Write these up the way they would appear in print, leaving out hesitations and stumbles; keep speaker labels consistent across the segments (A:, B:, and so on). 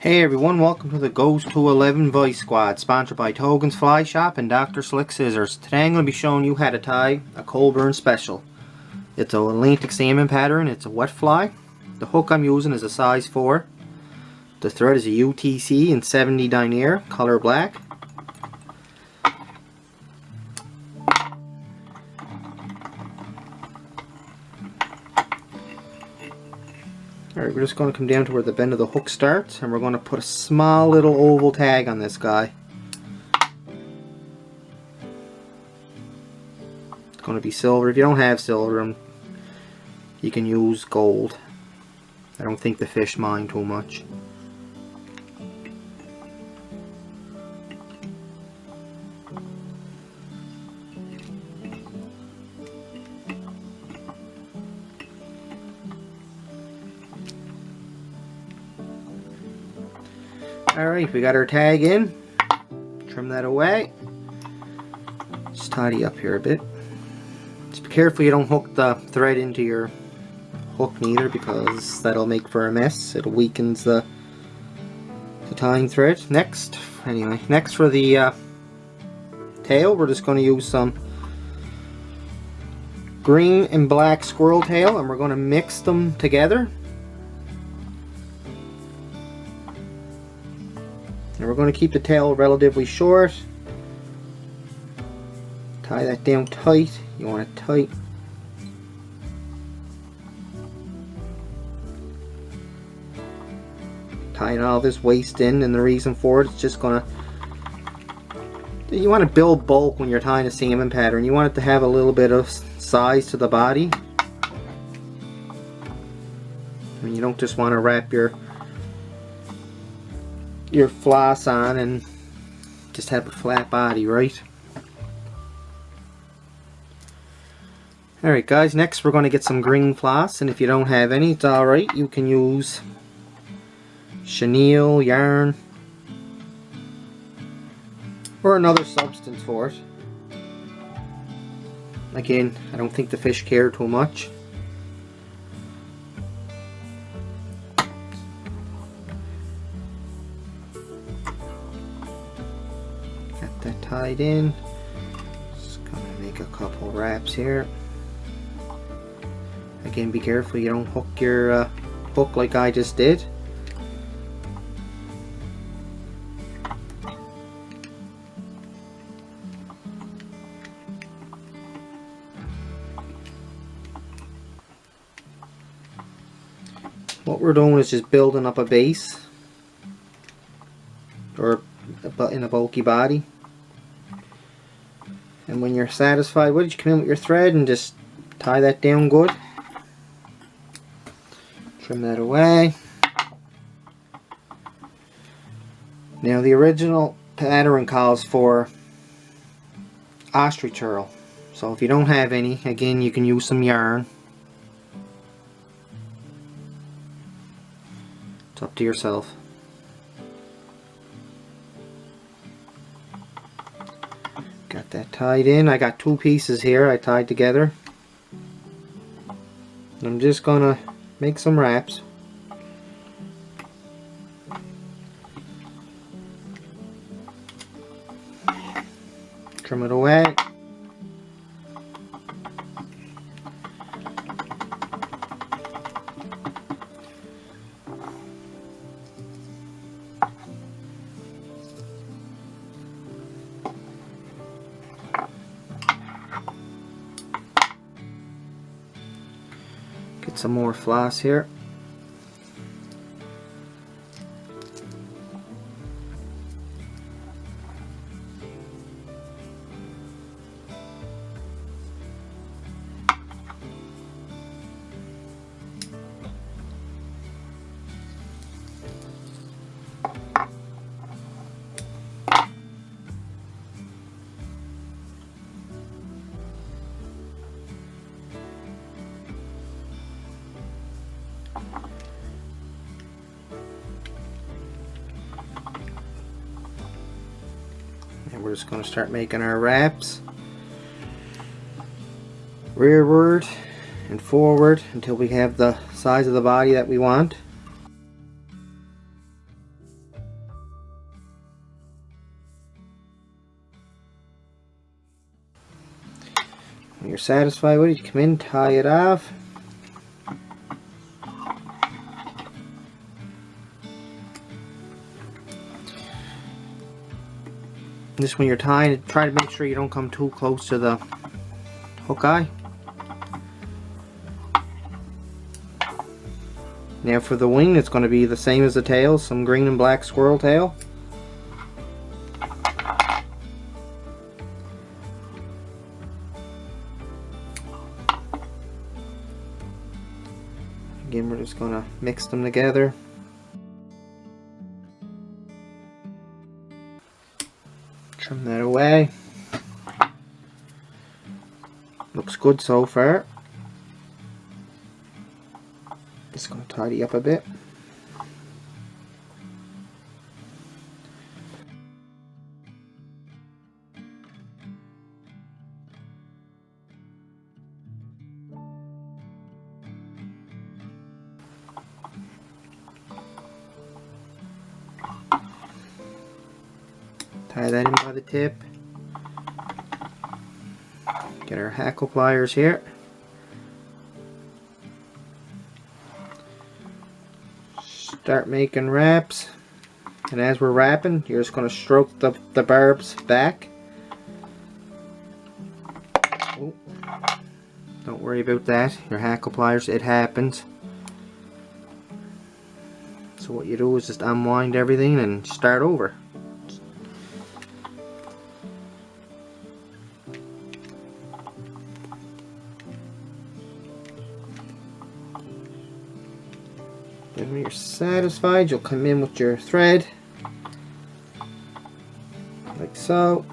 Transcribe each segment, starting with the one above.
A: Hey everyone, welcome to the Goes to 11 Vise Squad, sponsored by Togen's Fly Shop and Dr. Slick Scissors. Today I'm going to be showing you how to tie a Colburn Special. It's an Atlantic Salmon pattern, it's a wet fly. The hook I'm using is a size 4. The thread is a UTC in 70 denier, color black. Alright, we're just going to come down to where the bend of the hook starts, and we're going to put a small little oval tag on this guy. It's going to be silver. If you don't have silver, you can use gold. I don't think the fish mind too much. Alright, we got our tag in. Trim that away. Just tidy up here a bit. Just be careful you don't hook the thread into your hook neither, because that'll make for a mess. It weakens the tying thread. Next for the tail, we're just going to use some green and black squirrel tail, and we're going to mix them together. And we're going to keep the tail relatively short. Tie that down tight. You want it tight. Tying all this waist in, and the reason for it is just going to... You want to build bulk when you're tying a salmon pattern. You want it to have a little bit of size to the body. And you don't just want to wrap your floss on and just have a flat body, right? Alright guys, next we're going to get some green floss, and if you don't have any, it's alright. You can use chenille, yarn, or another substance for it. Again, I don't think the fish care too much. That tied in. Just gonna make a couple wraps here. Again, be careful you don't hook your hook like I just did. What we're doing is just building up a base, or in a bulky body. And when you're satisfied with it, you come in with your thread and just tie that down good. Trim that away. Now the original pattern calls for ostrich hurl. So if you don't have any, again, you can use some yarn. It's up to yourself. Got that tied in. I got two pieces here I tied together. I'm just gonna make some wraps. Trim it away. Get some more floss here. And we're just going to start making our wraps rearward and forward until we have the size of the body that we want. When you're satisfied with it, you come in, tie it off. Just when you're tying, try to make sure you don't come too close to the hook eye. Now for the wing, it's going to be the same as the tail, some green and black squirrel tail. Again, we're just going to mix them together. Trim that away. Looks good so far. Just going to tidy up a bit. Tie that in by the tip. Get our hackle pliers here. Start making wraps, and as we're wrapping, you're just going to stroke the barbs back. Oh, don't worry about that, your hackle pliers, it happens. So what you do is just unwind everything and start over. And when you're satisfied, you'll come in with your thread, like so.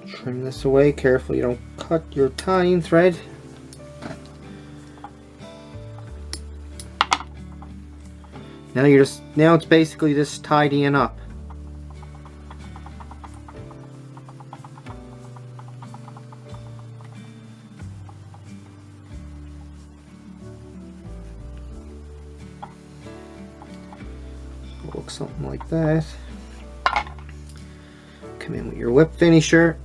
A: Trim this away carefully, you don't cut your tying thread. Now it's basically just tidying up. Look something like that. Come in with your whip finisher.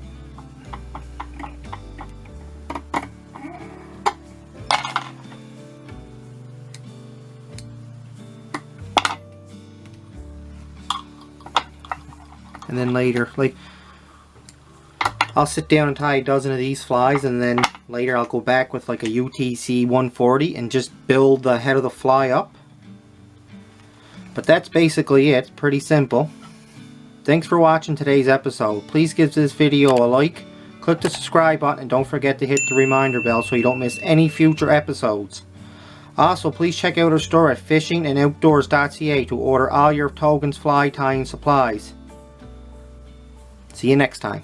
A: And then later, like, I'll sit down and tie a dozen of these flies, and then later I'll go back with like a UTC 140 and just build the head of the fly up. But that's basically it. Pretty simple. Thanks for watching today's episode. Please give this video a like, click the subscribe button, and don't forget to hit the reminder bell so you don't miss any future episodes. Also, please check out our store at fishingandoutdoors.ca to order all your Togans fly tying supplies. See you next time.